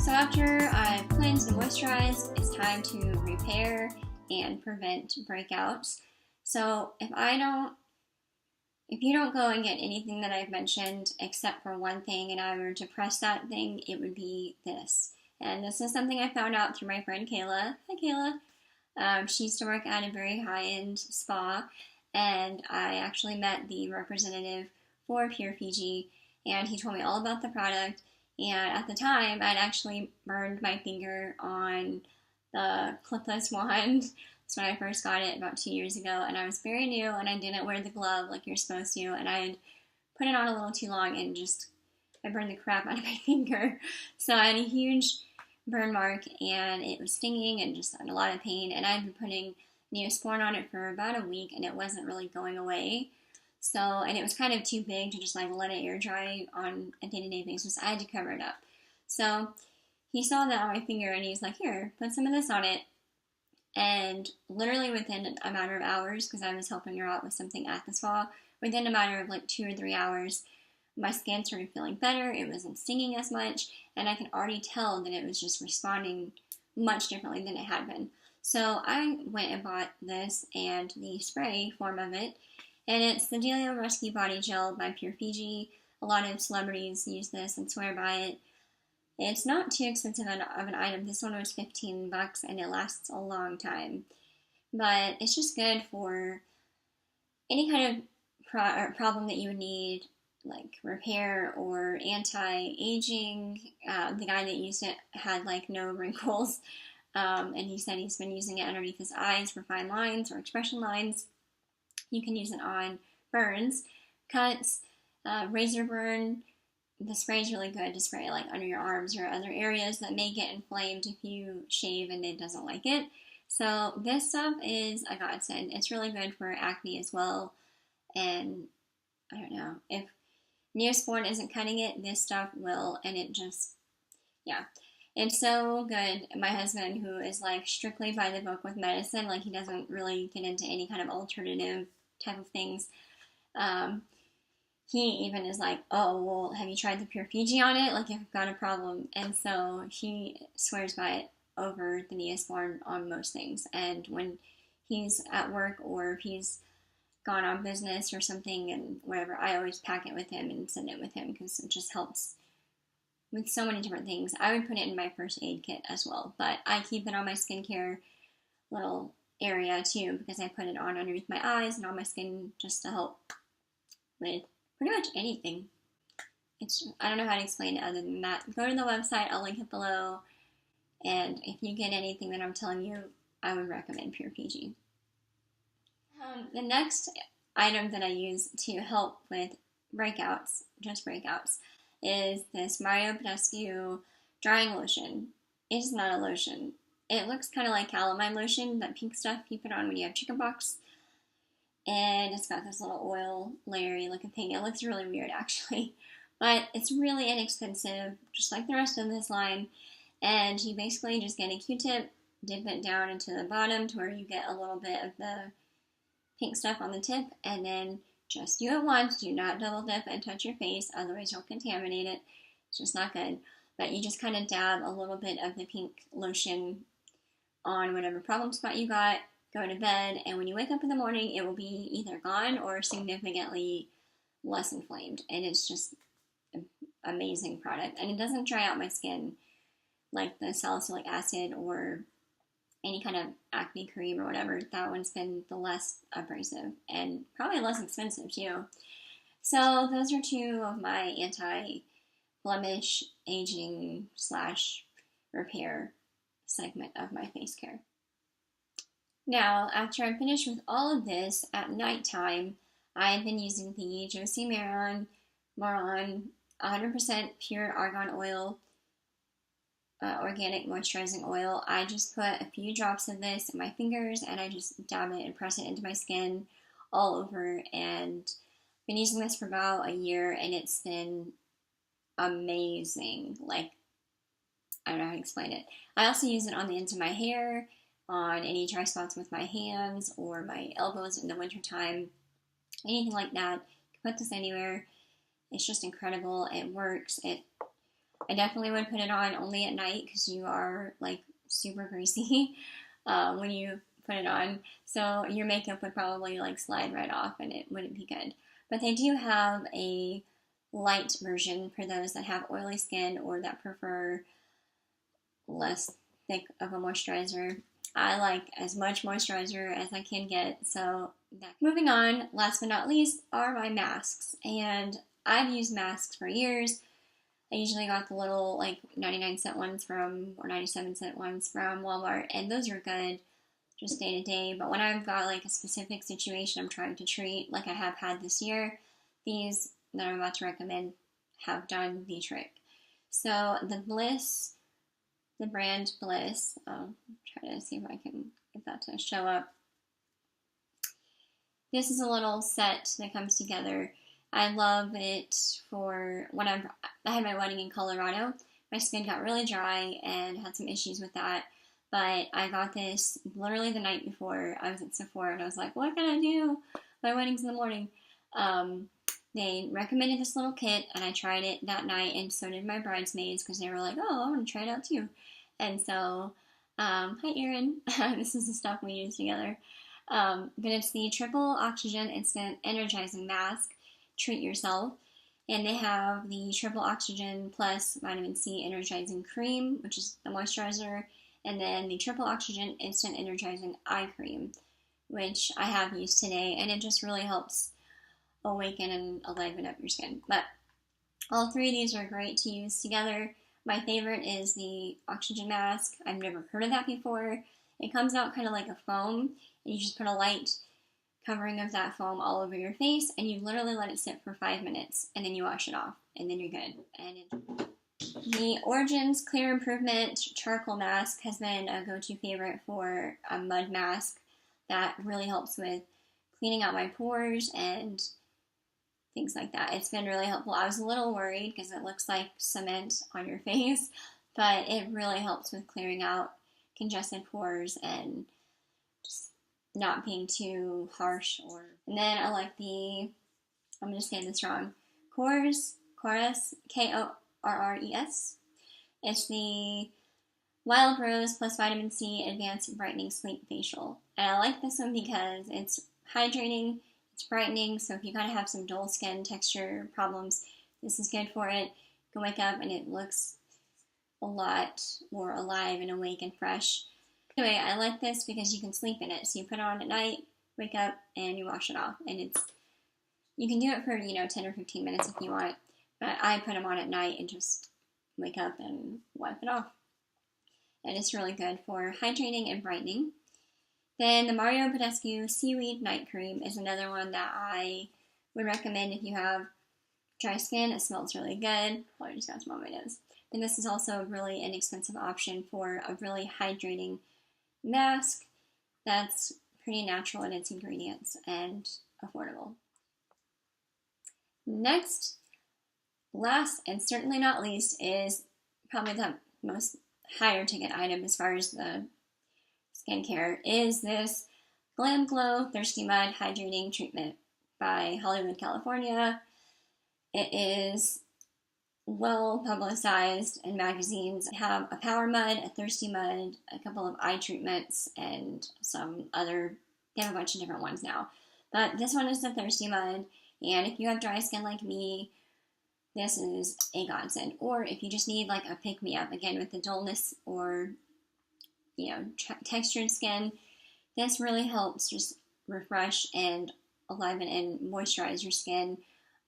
So after I've cleansed and moisturized, it's time to repair and prevent breakouts. So if you don't go and get anything that I've mentioned except for one thing and I were to press that thing, it would be this. And this is something I found out through my friend Kayla. Hi Kayla. She used to work at a very high-end spa, and I actually met the representative for Pure Fiji, and he told me all about the product. And at the time, I'd actually burned my finger on the clipless wand. That's when I first got it about 2 years ago, and I was very new, and I didn't wear the glove like you're supposed to, and I had put it on a little too long, and I burned the crap out of my finger. So I had a huge burn mark, and it was stinging and just in a lot of pain, and I'd been putting Neosporin on it for about a week, and it wasn't really going away. So, and it was kind of too big to just like let it air dry on a day-to-day basis. I had to cover it up. So he saw that on my finger and he's like, here, put some of this on it. And literally within a matter of hours, because I was helping her out with something at the spa, within a matter of like 2 or 3 hours, my skin started feeling better. It wasn't stinging as much, and I could already tell that it was just responding much differently than it had been. So I went and bought this and the spray form of it. And it's the Dilo Rescue Body Gel by Pure Fiji. A lot of celebrities use this and swear by it. It's not too expensive of an item. This one was $15 and it lasts a long time. But it's just good for any kind of problem that you would need, like repair or anti-aging. The guy that used it had like no wrinkles. And he said he's been using it underneath his eyes for fine lines or expression lines. You can use it on burns, cuts, razor burn. The spray is really good to spray like under your arms or other areas that may get inflamed if you shave and it doesn't like it. So this stuff is a godsend. It's really good for acne as well. And I don't know, if Neosporin isn't cutting it, this stuff will, and it just, yeah. It's so good. My husband, who is like strictly by the book with medicine, like he doesn't really get into any kind of alternative type of things. He even is like, oh, well, have you tried the Pure Fiji on it? Like, if you've got a problem. And so he swears by it over the Neosporin on most things. And when he's at work or if he's gone on business or something and whatever, I always pack it with him and send it with him because it just helps with so many different things. I would put it in my first aid kit as well, but I keep it on my skincare little area too because I put it on underneath my eyes and on my skin just to help with pretty much anything. I don't know how to explain it other than that. Go to the website, I'll link it below, and if you get anything that I'm telling you, I would recommend Pure Fiji. The next item that I use to help with breakouts, just breakouts, is this Mario Drying Lotion. It's not a lotion. It looks kind of like calamine lotion, that pink stuff you put on when you have chickenpox. And it's got this little oil layery looking thing. It looks really weird actually. But it's really inexpensive, just like the rest of this line. And you basically just get a Q-tip, dip it down into the bottom to where you get a little bit of the pink stuff on the tip, and then just do it once. Do not double dip and touch your face, otherwise you'll contaminate it. It's just not good. But you just kind of dab a little bit of the pink lotion on whatever problem spot you got, go to bed, and when you wake up in the morning, it will be either gone or significantly less inflamed. And it's just an amazing product. And it doesn't dry out my skin like the salicylic acid or any kind of acne cream or whatever. That one's been the less abrasive and probably less expensive too. So those are two of my anti-blemish, aging / repair segment of my face care. Now, after I'm finished with all of this at nighttime, I've been using the Josie Maran 100% pure argan oil, organic moisturizing oil. I just put a few drops of this in my fingers and I just dab it and press it into my skin all over, and I've been using this for about a year and it's been amazing. Like, I don't know how to explain it. I also use it on the ends of my hair, on any dry spots with my hands or my elbows in the wintertime, anything like that. You can put this anywhere. It's just incredible. It works. I definitely would put it on only at night because you are like super greasy when you put it on. So your makeup would probably like slide right off and it wouldn't be good. But they do have a light version for those that have oily skin or that prefer less thick of a moisturizer. I like as much moisturizer as I can get. So moving on, last but not least, are my masks. And I've used masks for years. I usually got the little like 99-cent ones or 97-cent ones from Walmart, and those are good just day to day. But when I've got like a specific situation I'm trying to treat, like I have had this year, these that I'm about to recommend have done the trick. So the brand Bliss, I'll try to see if I can get that to show up. This is a little set that comes together. I love it for when I had my wedding in Colorado. My skin got really dry and had some issues with that. But I got this literally the night before I was at Sephora, and I was like, what can I do? My wedding's in the morning. They recommended this little kit, and I tried it that night, and so did my bridesmaids, because they were like, oh, I want to try it out too. And so, hi Erin, this is the stuff we use together. But it's the Triple Oxygen Instant Energizing Mask, Treat Yourself. And they have the Triple Oxygen Plus Vitamin C Energizing Cream, which is the moisturizer, and then the Triple Oxygen Instant Energizing Eye Cream, which I have used today, and it just really helps awaken and liven up your skin. But all three of these are great to use together. My favorite is the oxygen mask. I've never heard of that before. It comes out kind of like a foam, and you just put a light covering of that foam all over your face, and you literally let it sit for 5 minutes, and then you wash it off, and then you're good. And the Origins Clear Improvement Charcoal Mask has been a go-to favorite for a mud mask that really helps with cleaning out my pores and things like that. It's been really helpful. I was a little worried because it looks like cement on your face, but it really helps with clearing out congested pores and just not being too harsh. And then I like I'm going to say this wrong, Korres, Korres. It's the Wild Rose plus Vitamin C Advanced Brightening Sleep Facial. And I like this one because it's hydrating, it's brightening, so if you kind of have some dull skin texture problems, this is good for it. You can wake up and it looks a lot more alive and awake and fresh. Anyway, I like this because you can sleep in it. So you put it on at night, wake up, and you wash it off. And you can do it for, 10 or 15 minutes if you want. But I put them on at night and just wake up and wipe it off. And it's really good for hydrating and brightening. Then the Mario Badescu Seaweed Night Cream is another one that I would recommend if you have dry skin. It smells really good. Oh, I just got some on my nose. And this is also a really inexpensive option for a really hydrating mask that's pretty natural in its ingredients and affordable. Next, last and certainly not least, is probably the most higher ticket item as far as the skincare, is this Glam Glow Thirsty Mud Hydrating Treatment by Hollywood, California. It is well publicized in magazines. They have a power mud, a thirsty mud, a couple of eye treatments, and they have a bunch of different ones now. But this one is the thirsty mud, and if you have dry skin like me, this is a godsend. Or if you just need like a pick-me-up, again with the dullness or textured skin, this really helps just refresh and aliven and moisturize your skin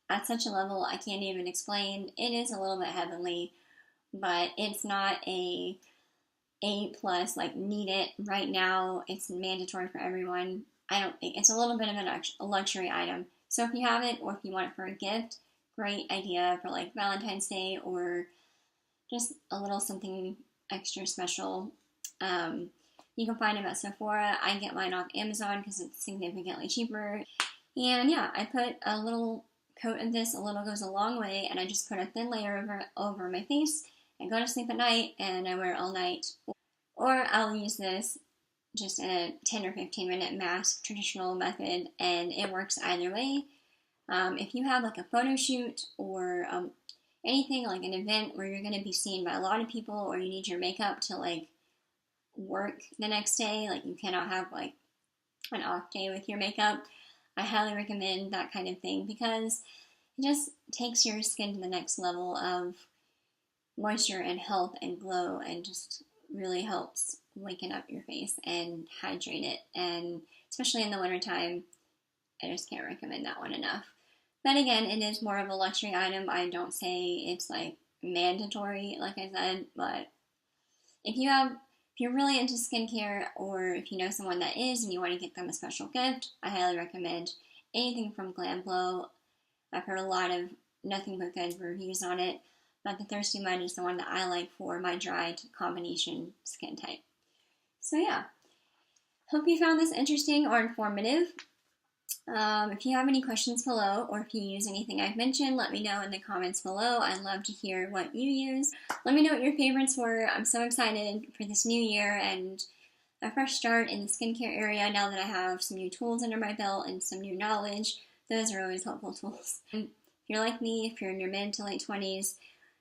at such a level I can't even explain. It is a little bit heavenly, but it's not a A+, like need it right now. It's mandatory for everyone. I don't think it's a little bit of a luxury item. So if you have it or if you want it for a gift, great idea for like Valentine's Day or just a little something extra special. You can find them at Sephora. I get mine off Amazon because it's significantly cheaper. And yeah, I put a little coat of this. A little goes a long way, and I just put a thin layer over my face and go to sleep at night, and I wear it all night. Or I'll use this just in a 10 or 15 minute mask, traditional method, and it works either way. If you have like a photo shoot or anything like an event where you're going to be seen by a lot of people, or you need your makeup to like work the next day, like you cannot have like an off day with your makeup, I highly recommend that kind of thing because it just takes your skin to the next level of moisture and health and glow, and just really helps waken up your face and hydrate it. And especially in the wintertime, I just can't recommend that one enough. But again, it is more of a luxury item. I don't say it's like mandatory, like I said, but if you're really into skincare, or if you know someone that is and you want to get them a special gift, I highly recommend anything from Glam Glow. I've heard a lot of nothing but good reviews on it, but the Thirsty Mud is the one that I like for my dry combination skin type. So yeah, hope you found this interesting or informative. If you have any questions below, or if you use anything I've mentioned, let me know in the comments below. I'd love to hear what you use. Let me know what your favorites were. I'm so excited for this new year and a fresh start in the skincare area now that I have some new tools under my belt and some new knowledge. Those are always helpful tools. And if you're like me, if you're in your mid to late 20s,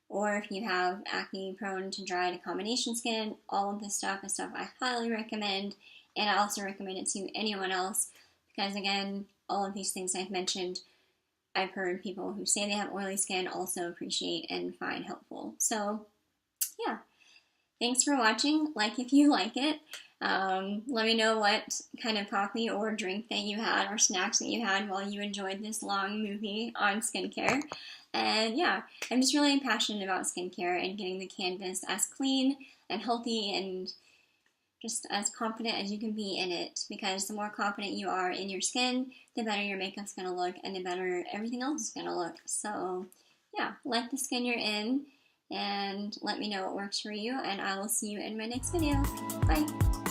or if you have acne prone to dry to combination skin, all of this stuff is stuff I highly recommend, and I also recommend it to anyone else because, again, all of these things I've mentioned, I've heard people who say they have oily skin also appreciate and find helpful. So, yeah. Thanks for watching. Like if you like it. Let me know what kind of coffee or drink that you had or snacks that you had while you enjoyed this long movie on skincare. And yeah, I'm just really passionate about skincare and getting the canvas as clean and healthy and just as confident as you can be in it, because the more confident you are in your skin, the better your makeup's going to look and the better everything else is going to look. So yeah, like the skin you're in and let me know what works for you, and I will see you in my next video. Bye!